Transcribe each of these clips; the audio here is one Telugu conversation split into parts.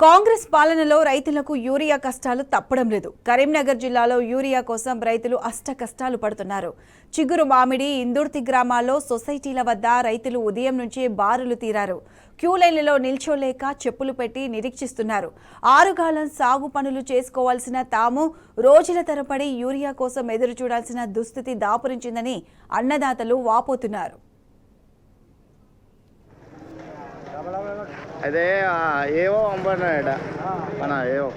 కాంగ్రెస్ పాలనలో రైతులకు యూరియా కష్టాలు తప్పడం లేదు. కరీంనగర్ జిల్లాలో యూరియా కోసం రైతులు అష్ట కష్టాలు పడుతున్నారు. చిగురు మామిడి, ఇందుర్తి గ్రామాల్లో సొసైటీల వద్ద రైతులు ఉదయం నుంచే బారులు తీరారు. క్యూ లైన్లలో నిల్చోలేక చెప్పులు పెట్టి నిరీక్షిస్తున్నారు. ఆరుగాలం సాగు పనులు చేసుకోవాల్సిన తాము రోజుల తరబడి యూరియా కోసం ఎదురు చూడాల్సిన దుస్థితి దాపురించిందని అన్నదాతలు వాపోతున్నారు. అదే ఏవో అంబన్నాడ మన ఏవో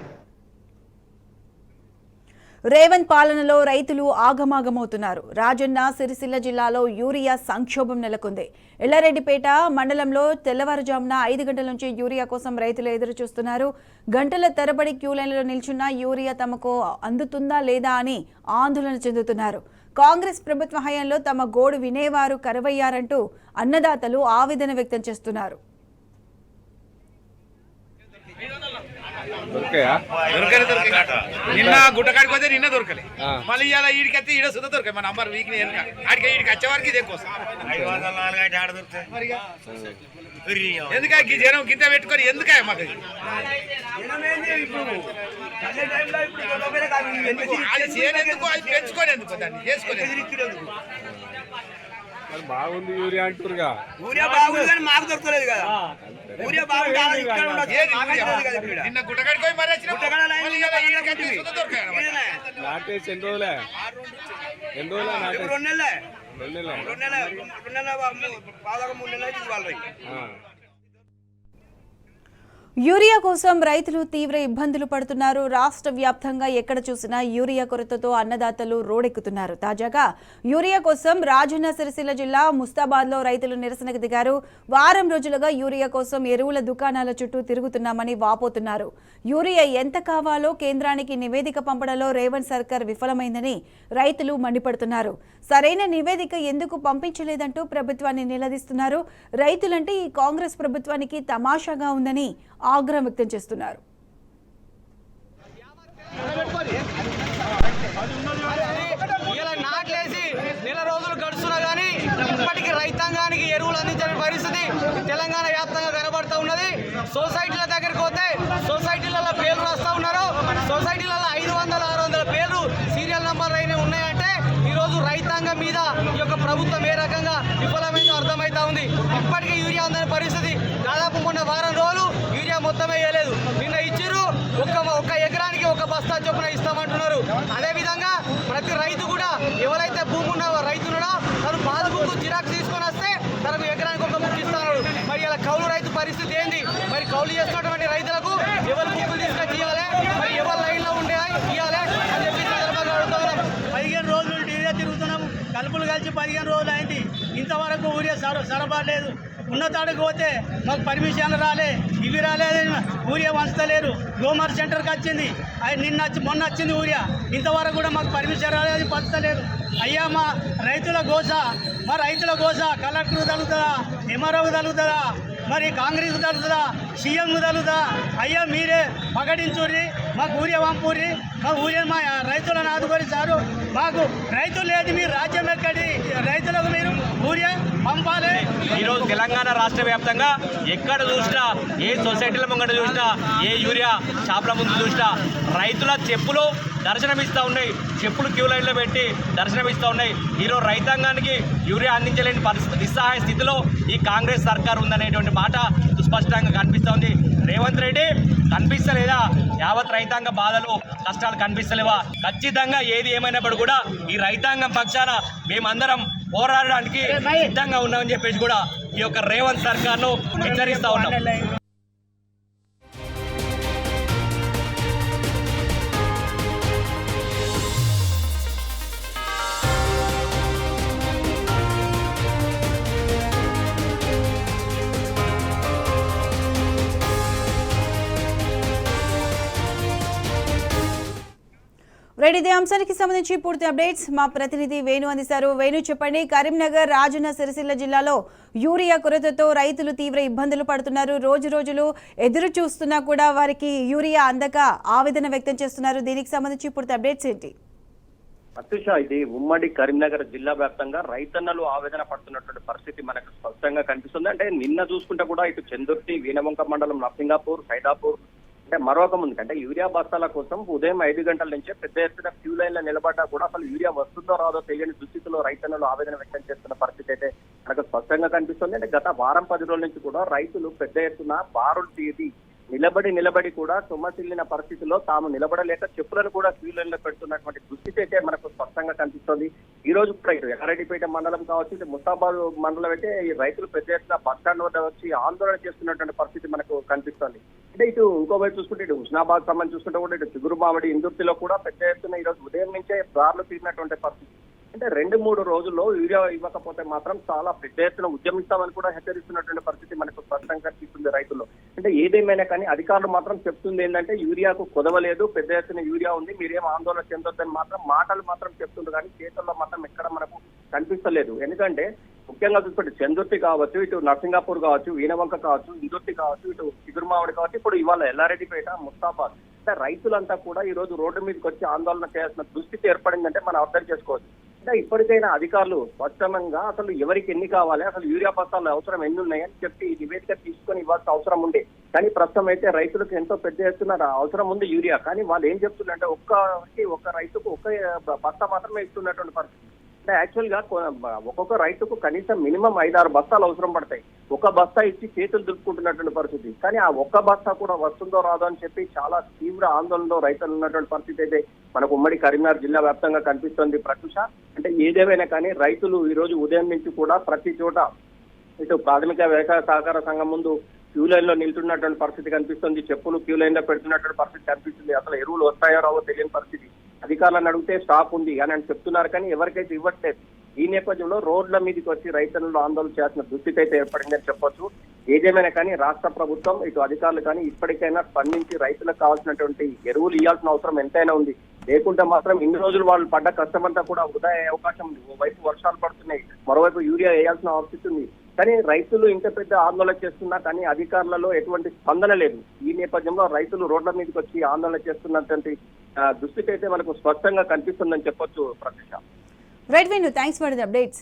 రేవంత్ పాలనలో రైతులు ఆగమాగమవుతున్నారు. రాజన్న సిరిసిల్ల జిల్లాలో యూరియా సంక్షోభం నెలకొంది. ఎల్లారెడ్డిపేట మండలంలో తెల్లవారుజామున 5 గంటల నుంచి యూరియా కోసం రైతులు ఎదురు చూస్తున్నారు. గంటల తరబడి క్యూ లైన్లలో నిల్చున్న యూరియా తమకు అందుతుందా లేదా అని ఆందోళన చెందుతున్నారు. కాంగ్రెస్ ప్రభుత్వ హయాంలో తమ గోడు వినేవారు కరువయ్యారంటూ అన్నదాతలు ఆవేదన వ్యక్తం చేస్తున్నారు. నిన్న గుట్టకాడికి పోతే నిన్న దొరకలే, మళ్ళీ ఇలా ఈడికి ఈడ సుధ దొరకాయి. మన అమ్మారు వీక్ ఆడికి ఈడికి వచ్చే వరకు ఇదే కోసం ఎందుక జనం గింత పెట్టుకొని ఎందుక మాకు పెంచుకొని ఎందుకు దాన్ని చేసుకోలేదు. బాగుంది యూరియా అంటారుగా, యూరియా బాగుంది కానీ మాకు దొరకలేదు కదా. యూరియా బాగుంది నిన్న గుట్టకాడికి పోయి మరి నాటేసి ఎన్ని రోజులే 2 నెలలే 2 నెలల బాగా 3 నెలలు అయితే వాళ్ళు. యూరియా కోసం రైతులు తీవ్ర ఇబ్బందులు పడుతున్నారు. రాష్ట్ర వ్యాప్తంగా ఎక్కడ చూసినా యూరియా కొరతతో అన్నదాతలు రోడెక్కుతున్నారు. తాజాగా యూరియా కోసం రాజన్న సిరిసిల్ల జిల్లా ముస్తాబాద్లో రైతులు నిరసనకు దిగారు. వారం రోజులుగా యూరియా కోసం ఎరువుల దుకాణాల చుట్టూ తిరుగుతున్నామని వాపోతున్నారు. యూరియా ఎంత కావాలో కేంద్రానికి నివేదిక పంపడంలో రేవంత్ సర్కార్ విఫలమైందని రైతులు మండిపడుతున్నారు. సరైన నివేదిక ఎందుకు పంపించలేదంటూ ప్రభుత్వాన్ని నిలదీస్తున్నారు. రైతులంటే ఈ కాంగ్రెస్ ప్రభుత్వానికి తమాషాగా ఉందని ఆగ్రహం వ్యక్తం చేస్తున్నారు. నాట్లేసి నెల రోజులు గడుస్తున్నా కానీ ఇప్పటికీ రైతాంగానికి ఎరువులు అందించని పరిస్థితి తెలంగాణ వ్యాప్తంగా కనబడుతూ ఉన్నది. సొసైటీల దగ్గరికి పోతే సొసైటీలలో పేర్లు రాస్తూ ఉన్నారు. సొసైటీలలో 500-600 పేర్లు సీరియల్ నంబర్ అయినా ఉన్నాయంటే ఈరోజు రైతాంగం మీద ఈ యొక్క ప్రభుత్వం ఏ రకంగా విఫలమైందో అర్థమవుతా ఉంది. ఇప్పటికీ యూరియా అందని పరిస్థితి. దాదాపు మొన్న వారం రోజులు యూరియా మొత్తమే వేయలేదు. నిన్న ఇచ్చిర్రు, ఒక్క ఎకరానికి 1 బస్తా చొప్పున ఇస్తామంటున్నారు. అదేవిధంగా ప్రతి రైతు కూడా ఎవరైతే భూమి ఉన్న రైతున్నాడో తను పాస్బుక్ జిరాక్స్ తీసుకొని వస్తే తనకు ఎకరానికి 1 బుక్ ఇస్తున్నారు. మరి ఇలా కౌలు రైతు పరిస్థితి ఏంది? మరి కౌలు చేస్తున్నటువంటి రైతులకు ఎవరు బుక్కులు తీసుకొని ఇవ్వాలి, మరి ఎవరు లైన్లో ఉండే ఇవ్వాలి అని చెప్పి సందర్భంగా అడుగుతున్నాం. 15 రోజులు యూరియా తిరుగుతున్నాం, కలుపులు కలిసి 15 రోజులు అయింది. ఇంతవరకు యూరియా సరఫరా లేదు. ఉన్నతాడికి పోతే మాకు పర్మిషన్ రాలే, ఇవి రాలేదు, యూరియా వంచలేరు. గోమర్ సెంటర్కి వచ్చింది, మొన్న వచ్చింది యూరియా. ఇంతవరకు కూడా మాకు పర్మిషన్ రాలేదు, పంచలేదు. అయ్యా మా రైతుల గోస కలెక్టర్ తగులుతుందా, ఎంఆర్ఓ తగులుతుందా, మరి కాంగ్రెస్ తగులుతుందా, సీఎం తగులుతుందా? అయ్యా మీరే ప్రకటించుర్రి, మాకు యూరియా పంపుర్రి, మా యూరియా మా రైతులను ఆదుకొని సారు. మాకు రైతులు లేదు, మీరు రాజ్యం ఎక్కడి రైతులకు మీరు యూరియా పంపాలి. ఈరోజు తెలంగాణ రాష్ట్ర వ్యాప్తంగా ఎక్కడ చూసినా, ఏ సొసైటీల ముంగట చూసినా, ఏ యూరియా షాపుల ముందు చూసినా రైతుల చెప్పులు దర్శనమిస్తూ ఉన్నాయి. చెప్పులు క్యూ లైన్లో పెట్టి దర్శనమిస్తూ ఉన్నాయి. ఈరోజు రైతాంగానికి యూరియా అందించలేని పరిస్థితి, నిస్సహాయ స్థితిలో ఈ కాంగ్రెస్ సర్కార్ ఉందనేటువంటి మాట సుస్పష్టంగా కనిపిస్తూ ఉంది. రేవంత్ రెడ్డి కనిపిస్తలేదా? యావత్ రైతాంగ బాధలు కష్టాలు కనిపిస్తలేవా? ఖచ్చితంగా ఏది ఏమైనప్పుడు కూడా ఈ రైతాంగం పక్షాన మేమందరం పోరాడడానికి సిద్ధంగా ఉన్నామని చెప్పేసి కూడా ఈ యొక్క రేవంత్ సర్కార్ను హెచ్చరిస్తూ ఉన్నాం. ఇదే అంశానికి సంబంధించి పూర్తి అప్డేట్స్ మా ప్రతినిధి వేణు అందిస్తారు. వేణు, చెప్పండి. కరీంనగర్, రాజన్న సిరిసిల్ల జిల్లాలో యూరియా కొరతతో రైతులు తీవ్ర ఇబ్బందులు పడుతున్నారు. రోజులు ఎదురు చూస్తున్నా కూడా వారికి యూరియా అందక ఆవేదన వ్యక్తం చేస్తున్నారు. దీనికి సంబంధించి పూర్తి అప్డేట్స్ ఏంటి? అత్యుష, ఇది ఉమ్మడి కరీంనగర్ జిల్లా వ్యాప్తంగా రైతన్నలు ఆవేదన పడుతున్నటువంటి పరిస్థితి మనకు స్పష్టంగా కనిపిస్తుంది. అంటే నిన్న చూసుకుంటే కూడా ఇటు చందుర్తి, వీణవంక మండలం, నర్సింగాపూర్, సైదాపూర్, అంటే మరొక ముందు అంటే యూరియా బస్తాల కోసం ఉదయం 5 గంటల నుంచే పెద్ద ఎత్తున క్యూ లైన్ లో నిలబడ్డా కూడా అసలు యూరియా వస్తుందో రాదో తెలియని దుస్థితిలో రైతన్నలు ఆవేదన వ్యక్తం చేస్తున్న పరిస్థితి అయితే మనకు స్పష్టంగా కనిపిస్తుంది. అంటే గత వారం 10 రోజుల నుంచి కూడా రైతులు పెద్ద ఎత్తున బారులు తీసి నిలబడి కూడా తుమ్మసిల్లిన పరిస్థితిలో తాము నిలబడలేక చెప్పులను కూడా క్యూ లైన్ లో పెడుతున్నటువంటి దుస్థితి అయితే మనకు స్పష్టంగా కనిపిస్తుంది. ఈ రోజు కూడా ఇటు ఎర్రరెడ్డిపేట మండలం కావచ్చు, ఇటు ముస్తాబాద్ మండలం అయితే ఈ రైతులు పెద్ద ఎత్తున బస్ స్టాండ్ వద్ద వచ్చి ఆందోళన చేస్తున్నటువంటి పరిస్థితి మనకు కనిపిస్తుంది. అంటే ఇటు ఇంకోవైపు చూసుకుంటే ఇటు హుస్నాబాద్ సంబంధించి చూసుకుంటే కూడా ఇటు చిగురుమామిడి ఇందుర్తిలో కూడా పెద్ద ఎత్తున ఈ రోజు ఉదయం నుంచే దారులు తీరినటువంటి పరిస్థితి. అంటే 2-3 రోజుల్లో యూరియా ఇవ్వకపోతే మాత్రం చాలా పెద్ద ఎత్తున ఉద్యమిస్తామని కూడా హెచ్చరిస్తున్నటువంటి పరిస్థితి మనకు స్పష్టంగా కనిపిస్తుంది రైతుల్లో. అంటే ఏదేమైనా కానీ అధికారులు మాత్రం చెప్తుంది ఏంటంటే యూరియాకు కొదవలేదు, పెద్ద ఎత్తున యూరియా ఉంది, మీరేం ఆందోళన చెందొద్దని మాత్రం మాటలు మాత్రం చెప్తుంది కానీ చేతుల్లో మాత్రం ఎక్కడ మనకు కనిపిస్తలేదు. ఎందుకంటే ముఖ్యంగా చూసుకుంటే చందుర్తి కావచ్చు, ఇటు నర్సింగాపూర్ కావచ్చు, వీణవంక కావచ్చు, ఇందుర్తి కావచ్చు, ఇటు చిగురుమామిడి కావచ్చు, ఇప్పుడు ఇవాళ ఎల్లారెడ్డిపేట, ముస్తాబాద్ అంటే రైతులంతా కూడా ఈ రోజు రోడ్డు మీదకి వచ్చి ఆందోళన చేయాల్సిన దుస్థితి ఏర్పడిందంటే మనం అర్థం చేసుకోవచ్చు. అంటే ఇప్పటికైనా అధికారులు స్పష్టంగా అసలు ఎవరికి ఎన్ని కావాలి, అసలు యూరియా బస్తాలు అవసరం ఎన్ని ఉన్నాయని చెప్పి నివేదిక తీసుకొని ఇవ్వాల్సిన అవసరం ఉండే. కానీ ప్రస్తుతం అయితే రైతులకు ఎంతో పెద్ద ఎత్తున అవసరం ఉంది యూరియా. కానీ వాళ్ళు ఏం చెప్తున్నారంటే ఒక్క రైతుకు ఒక్క బస్తా మాత్రమే ఇస్తున్నటువంటి పరిస్థితి. అంటే యాక్చువల్ గా ఒక్కొక్క రైతుకు కనీసం మినిమం 5-6 బస్తాలు అవసరం పడతాయి. ఒక బస్తా ఇచ్చి చేతులు దులుపుకుంటున్నటువంటి పరిస్థితి. కానీ ఆ ఒక్క బస్తా కూడా వస్తుందో రాదో అని చెప్పి చాలా తీవ్ర ఆందోళనలో రైతులు ఉన్నటువంటి పరిస్థితి అయితే మనకు ఉమ్మడి కరీంనగర్ జిల్లా వ్యాప్తంగా కనిపిస్తోంది ప్రత్యూష. అంటే ఏదేమైనా కానీ రైతులు ఈ రోజు ఉదయం నుంచి కూడా ప్రతి చోట ఇటు ప్రాథమిక వ్యవసాయ సహకార సంఘం ముందు క్యూ లైన్ లో నిల్చున్నటువంటి పరిస్థితి కనిపిస్తుంది. చెప్పులు క్యూ లైన్ లో పెడుతున్నటువంటి పరిస్థితి కనిపిస్తుంది. అసలు ఎరువులు వస్తాయో రావో తెలియని పరిస్థితి. అధికారులను అడిగితే స్టాక్ ఉంది అని చెప్తున్నారు కానీ ఎవరికైతే ఇవ్వట్లేదు. ఈ నేపథ్యంలో రోడ్ల మీదకి వచ్చి రైతులను ఆందోళన చేయాల్సిన దుస్థితి అయితే ఏర్పడిందని చెప్పొచ్చు. ఏదేమైనా కానీ రాష్ట్ర ప్రభుత్వం ఇటు అధికారులు కానీ ఇప్పటికైనా స్పందించి రైతులకు కావాల్సినటువంటి ఎరువులు ఇవ్వాల్సిన అవసరం ఎంతైనా ఉంది. లేకుంటే మాత్రం ఇన్ని రోజులు వాళ్ళు పడ్డ కష్టమంతా కూడా వృధా అయ్యే అవకాశం ఉంది. ఓవైపు వర్షాలు పడుతున్నాయి, మరోవైపు యూరియా వేయాల్సిన పరిస్థితి ఉంది. కానీ రైతులు ఇంత పెద్ద ఆందోళన చేస్తున్నా కానీ అధికారులలో ఎటువంటి స్పందన లేదు. ఈ నేపథ్యంలో రైతులు రోడ్ల మీదకి వచ్చి ఆందోళన చేస్తున్నటువంటి దుస్థితి అయితే మనకు స్పష్టంగా కనిపిస్తుందని చెప్పొచ్చు ప్రత్యూష. రైట్ విను, థ్యాంక్స్ ఫర్ ది అప్డేట్స్.